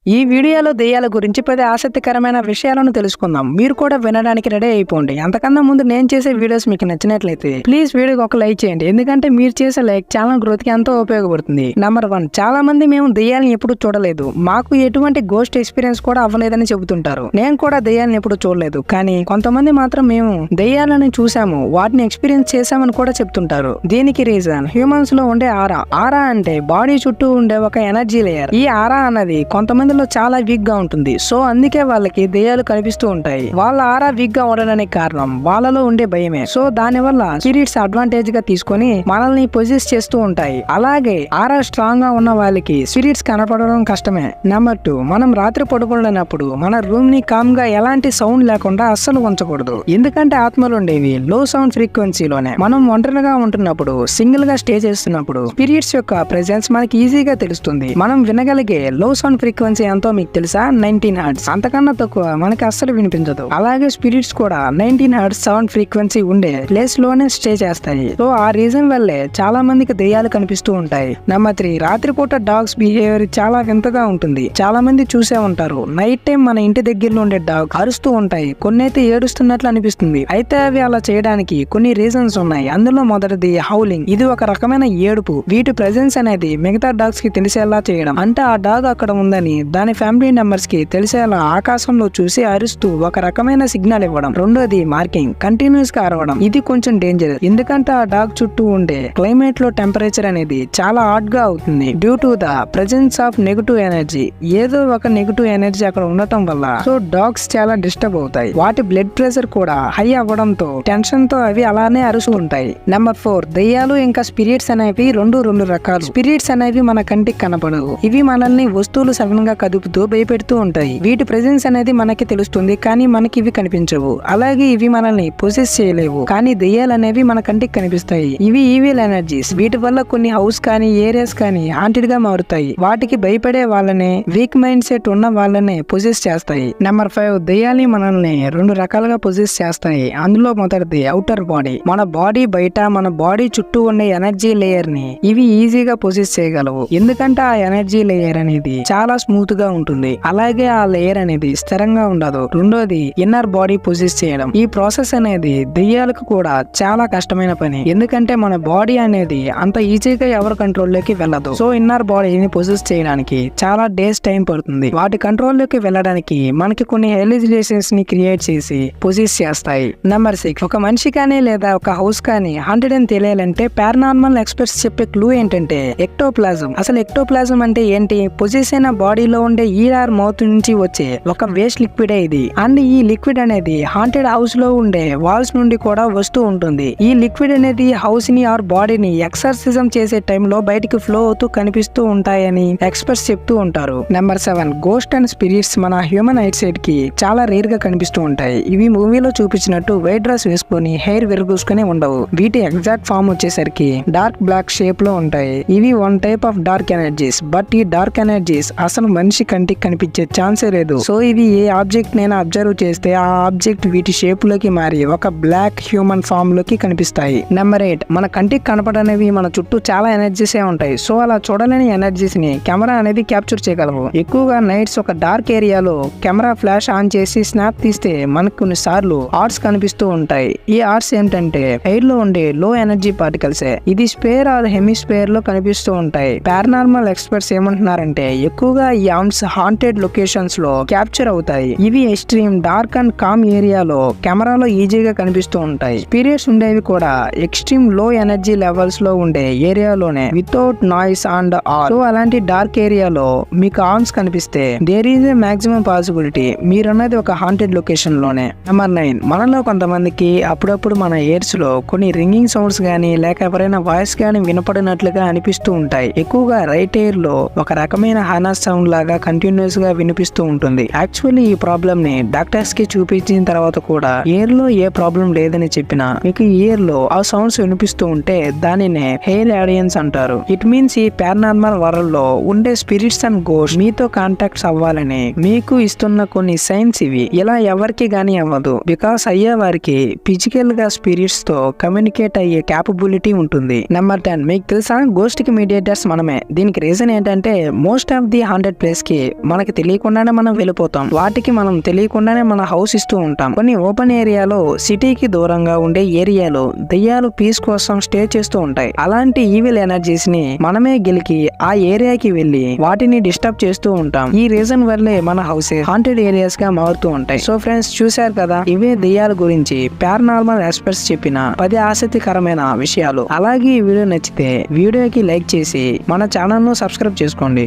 ఈ వీడియోలో దెయ్యాల గురించి 10 ఆసక్తికరమైన విషయాలను తెలుసుకుందాం. మీరు కూడా వినడానికి రెడీ అయిపోండి. అంతకన్నా ముందు నేను చేసే వీడియోస్ మీకు నచ్చినట్లయితే ప్లీజ్ వీడియోకి ఒక లైక్ చేయండి. ఎందుకంటే మీరు చేసే లైక్ ఛానల్ గ్రోత్ కి ఎంతో ఉపయోగపడుతుంది. నంబర్ 1, చాలా మంది మేము దెయ్యాలను ఎప్పుడు చూడలేదు, మాకు ఎటువంటి గోస్ట్ ఎక్స్పీరియన్స్ కూడా అవ్వలేదని చెబుతుంటారు. నేను కూడా దెయ్యాలను ఎప్పుడు చూడలేదు, కానీ కొంతమంది మాత్రం మేము దెయ్యాలను చూసాము, వాటిని ఎక్స్పీరియన్స్ చేసామని కూడా చెప్తుంటారు. దీనికి రీజన్ హ్యూమన్స్ లో ఉండే ఆరా. ఆరా అంటే బాడీ చుట్టూ ఉండే ఒక ఎనర్జీ లేయర్. ఈ ఆరా అన్నది కొంతమంది చాలా వీక్ గా ఉంటుంది. సో అందుకే వాళ్ళకి దెయ్యాలు కనిపిస్తూ ఉంటాయి. వాళ్ళ ఆరా వీక్ గా ఉండడానికి కారణం వాళ్ళలో ఉండే భయమే. సో దాని వల్ల స్పిరిట్స్ అడ్వాంటేజ్ గా తీసుకొని మనల్ని పొజెస్ చేస్తూ ఉంటాయి. అలాగే ఆరా స్ట్రాంగ్ గా ఉన్న వాళ్ళకి స్పిరిట్స్ కనపడడం కష్టమే. నెంబర్ 2, మనం రాత్రి పడుకున్నప్పుడు మన రూమ్ ని కామ్ గా ఎలాంటి సౌండ్ లేకుండా అస్సలు ఉంచకూడదు. ఎందుకంటే ఆత్మలు ఉండేవి లో సౌండ్ ఫ్రీక్వెన్సీలోనే. మనం ఒంటరిగా ఉంటున్నప్పుడు, సింగిల్ గా స్టే చేస్తున్నప్పుడు స్పిరిట్స్ యొక్క ప్రెజెన్స్ మనకి ఈజీగా తెలుస్తుంది. మనం వినగలిగే లో సౌండ్ ఫ్రీక్వెన్సీ ఎంతో మీకు తెలుసా? 19 హెర్ట్జ్. అంతకన్నా తక్కువ మనకి అస్సలు వినిపించదు. అలాగే స్పిరిట్స్ కూడా 19 హెర్ట్జ్ సౌండ్ ఫ్రీక్వెన్సీ ఉండే ప్లేస్ లోనే స్టే చేస్తాయి. సో ఆ రీజన్ వల్లే చాలా మందికి దెయ్యాలు కనిపిస్తూ ఉంటాయి. నెంబర్ 3, రాత్రిపూట డాగ్స్ బిహేవియర్ చాలా వింతగా ఉంటుంది. చాలా మంది చూసే ఉంటారు. నైట్ టైం మన ఇంటి దగ్గరలో ఉండే డాగ్ అరుస్తూ ఉంటాయి, కొన్ని అయితే ఏడుస్తున్నట్లు అనిపిస్తుంది. అయితే అవి అలా చేయడానికి కొన్ని రీజన్స్ ఉన్నాయి. అందులో మొదటిది హౌలింగ్. ఇది ఒక రకమైన ఏడుపు. వీటి ప్రెజెన్స్ అనేది మిగతా డాగ్స్ కి తెలిసేలా చేయడం. అంటే ఆ డాగ్ అక్కడ ఉందని దాని ఫ్యామిలీ మెంబర్స్ కి తెలిసేలా ఆకాశంలో చూసి అరుస్తూ ఒక రకమైన సిగ్నల్ ఇవ్వడం. రెండోది మార్కింగ్. కంటిన్యూస్ గా అరవడం. ఇది కొంచెం డేంజర్, ఎందుకంటే ఆ డాగ్ చుట్టూ ఉండే క్లైమేట్ లో టెంపరేచర్ అనేది చాలా హాట్ గా అవుతుంది due to the presence of negative energy. ఏదో ఒక నెగటివ్ ఎనర్జీ అక్కడ ఉండటం వల్ల సో డాగ్స్ చాలా డిస్టర్బ్ అవుతాయి. వాటి బ్లడ్ ప్రెషర్ కూడా హై అవ్వడంతో టెన్షన్ తో అవి అలానే అరుస్తూ ఉంటాయి. నెంబర్ 4, దెయ్యాలు ఇంకా స్పిరిట్స్ అనేవి రెండు రకాలు. స్పిరిట్స్ అనేవి మన కంటికి కనపడవు. ఇవి మనల్ని వస్తువులు సడన్ గా కదుపుతూ భయపెడుతూ ఉంటాయి. వీటి ప్రెజెన్స్ అనేది మనకి తెలుస్తుంది, కానీ మనకి ఇవి కనిపించవు. అలాగే ఇవి మనల్ని పొసెస్ చేయలేవు, కానీ దెయ్యాలు అనేవి మన కంటికి కనిపిస్తాయి. ఇవి ఈవిల్ ఎనర్జీస్. వీటి వల్ల కొన్ని హౌస్ కానీ ఏరియాస్ కానీ హాంటెడ్ గా మారుతాయి. వాటికి భయపడే వాళ్ళనే, వీక్ మైండ్ సెట్ ఉన్న వాళ్ళనే పొసెస్ చేస్తాయి. నెంబర్ 5, దెయ్యాలు మనల్ని 2 రకాలుగా పొసెస్ చేస్తాయి. అందులో మొదటిది అవుటర్ బాడీ. మన బాడీ బయట, మన బాడీ చుట్టూ ఉండే ఎనర్జీ లేయర్ ని ఇవి ఈజీగా పొసెస్ చేయగలవు. ఎందుకంటే ఆ ఎనర్జీ లేయర్ అనేది చాలా స్మూత్ గా ఉంటుంది. అలాగే ఆ లేయర్ అనేది స్థిరంగా ఉండదు. రెండోది ఇన్నర్ బాడీ పొసెస్ చేయడం. ఈ ప్రాసెస్ అనేది దెయ్యాలకు కూడా చాలా కష్టమైన పని, ఎందుకంటే మన బాడీ అనేది అంత ఈజీగా ఎవరి కంట్రోల్ లోకి వెళ్ళదు. సో ఇన్నర్ బాడీని పొసెస్ చేయడానికి చాలా డేస్ టైం పడుతుంది. వాటి కంట్రోల్ లోకి వెళ్ళడానికి మనకి కొన్ని హెలిజిలేషన్స్ ని క్రియేట్ చేసి పొసెస్ చేస్తాయి. నెంబర్ 6, ఒక మనిషి కానీ లేదా ఒక హౌస్ కానీ హాంటెడ్ అని తెలియాలంటే పారానార్మల్ ఎక్స్పర్ట్స్ చెప్పే క్లూ ఏంటంటే ఎక్టోప్లాజం. అసలు ఎక్టోప్లాజం అంటే ఏంటి? పొసెస్ అయిన బాడీలో ఉండే ఈఆర్ మౌత్ నుంచి వచ్చే ఒక వేస్ట్ లిక్విడ్ ఇది. అండ్ ఈ లిక్విడ్ అనేది హాంటెడ్ హౌస్ లో ఉండే వాల్స్ నుండి కూడా వస్తూ ఉంటుంది. ఈ లిక్విడ్ అనేది హౌస్ ని ఆర్ బాడీని ఎక్సర్సిజం చేసే టైంలో బయటికి ఫ్లో అవుతూ కనిపిస్తూ ఉంటాయని ఎక్స్పర్ట్స్ చెప్తూ ఉంటారు. నెంబర్ 7, గోస్ట్ అండ్ స్పిరిట్స్ మన హ్యూమన్ ఐట్ సైడ్ కి చాలా రేర్ గా కనిపిస్తూ ఉంటాయి. ఇవి మూవీలో చూపించినట్టు వైట్ డ్రెస్ వేసుకొని హెయిర్ విరగూసుకుని ఉండవు. వీటి ఎగ్జాక్ట్ ఫామ్ వచ్చేసరికి డార్క్ బ్లాక్ షేప్ లో ఉంటాయి. ఇవి one type of dark energies. But ఈ డార్క్ ఎనర్జీస్ అసలు మనిషి కంటికి కనిపించే ఛాన్సే లేదు. సో ఇవి ఏ ఆబ్జెక్ట్ నేను అబ్జర్వ్ చేస్తే ఆ ఆబ్జెక్ట్ వీటి షేప్ లోకి మారి ఒక బ్లాక్ హ్యూమన్ ఫామ్ లోకి కనిపిస్తాయి. నెంబర్ 8, మన కంటికి కనపడనేవి మన చుట్టూ చాలా ఎనర్జీస్ ఉంటాయి. సో అలా చూడలేని ఎనర్జీస్ ని కెమెరా అనేది క్యాప్చర్ చేయగలవు. ఎక్కువగా నైట్స్ ఒక డార్క్ ఏరియాలో కెమెరా ఫ్లాష్ ఆన్ చేసి స్నాప్ తీస్తే మనకు కొన్ని సార్లు ఆర్ట్స్ కనిపిస్తూ ఉంటాయి. ఈ ఆర్ట్స్ ఏంటంటే ఎయిర్ లో ఉండే లో ఎనర్జీ పార్టికల్స్. ఇది స్పేర్ ఆర్ హెమిస్ఫియర్ లో కనిపిస్తూ ఉంటాయి. పారానార్మల్ ఎక్స్పర్ట్స్ ఏమంటున్నారంటే ఎక్కువగా ఈ ఆర్మ్స్ హాంటెడ్ లొకేషన్స్ లో క్యాప్చర్ అవుతాయి. ఇవి ఎక్స్ట్రీమ్ డార్క్ అండ్ కామ్ ఏరియాలో కెమెరాలో ఈజీగా కనిపిస్తూ ఉంటాయి. స్పిరిట్స్ ఉండేవి కూడా ఎక్స్ట్రీమ్ లో ఎనర్జీ లెవెల్స్ లో ఉండే ఏరియాలోనే without noise and all. So అలాంటి డార్క్ ఏరియాలో మీకు ఆర్మ్స్ కనిపిస్తే there is a maximum possibility మీరున్నది ఒక హాంటెడ్ లొకేషన్ లోనే. నెంబర్ 9, మనలో కొంతమందికి అప్పుడప్పుడు మన ఇయర్స్ లో కొన్ని రింగింగ్ సౌండ్స్ గానీ లేక ఎవరైనా వాయిస్ గానీ వినపడినట్లుగా అనిపిస్తూ ఉంటాయి. ఎక్కువగా రైట్ ఇయర్ లో ఒక రకమైన హానస్ సౌండ్ లాగా కంటిన్యూస్ గా వినిపిస్తూ ఉంటుంది. యాక్చువల్లీ ఈ ప్రాబ్లమ్ ని డాక్టర్స్ కి చూపించిన తర్వాత కూడా ఇయర్ లో ఏ ప్రాబ్లం లేదని చెప్పినా మీకు ఇయర్ లో ఆ సౌండ్స్ వినిపిస్తూ ఉంటే దానినే హెయిర్ ఆడియన్స్ అంటారు. ఇట్ మీన్స్ ఈ పారానార్మల్ వరల్డ్ లో ఉండే స్పిరిట్స్ అండ్ గోస్ట్ మీతో కాంటాక్ట్స్ అవ్వాలని మీకు ఇస్తున్న కొన్ని సైన్స్ ఇవి. ఇలా ఎవరికి గానీ అవ్వదు, బికాస్ అయ్యే వారికి ఫిజికల్ గా స్పిరిట్స్ తో కమ్యూనికేట్ అయ్యే క్యాపబిలిటీ ఉంటుంది. నెంబర్ 10, మీకు తెలుసా గోస్ట్ కి మీడియేటర్స్ మనమే. దీనికి రీజన్ ఏంటంటే మోస్ట్ ఆఫ్ ది 100 ప్లేస్ కి మనకి తెలియకుండానే మనం వెళ్ళిపోతాం. వాటికి మనం తెలియకుండానే మన హౌస్ ఇస్తూ ఉంటాం. కొన్ని ఓపెన్ ఏరియాలో సిటీకి దూరంగా ఉండే ఏరియాలో దెయ్యాలు పీస్ కోసం స్టే చేస్తూ ఉంటాయి. అలాంటి ఈవిల్ ఎనర్జీస్ ని మనమే గెలికి ఆ ఏరియాకి వెళ్లి వాటిని డిస్టర్బ్ చేస్తూ ఉంటాం. ఈ రీజన్ వల్లే మన హౌసెస్ హాంటెడ్ ఏరియాస్ గా మారుతూ ఉంటాయి. సో ఫ్రెండ్స్, చూశారు కదా, ఇవే దెయ్యాల గురించి పారానార్మల్ ఎక్స్పర్ట్స్ చెప్పిన 10 ఆసక్తికరమైన విషయాలు. అలాగే ఈ వీడియో నచ్చితే వీడియోకి లైక్ చేసి మన ఛానల్ ను సబ్స్క్రైబ్ చేసుకోండి.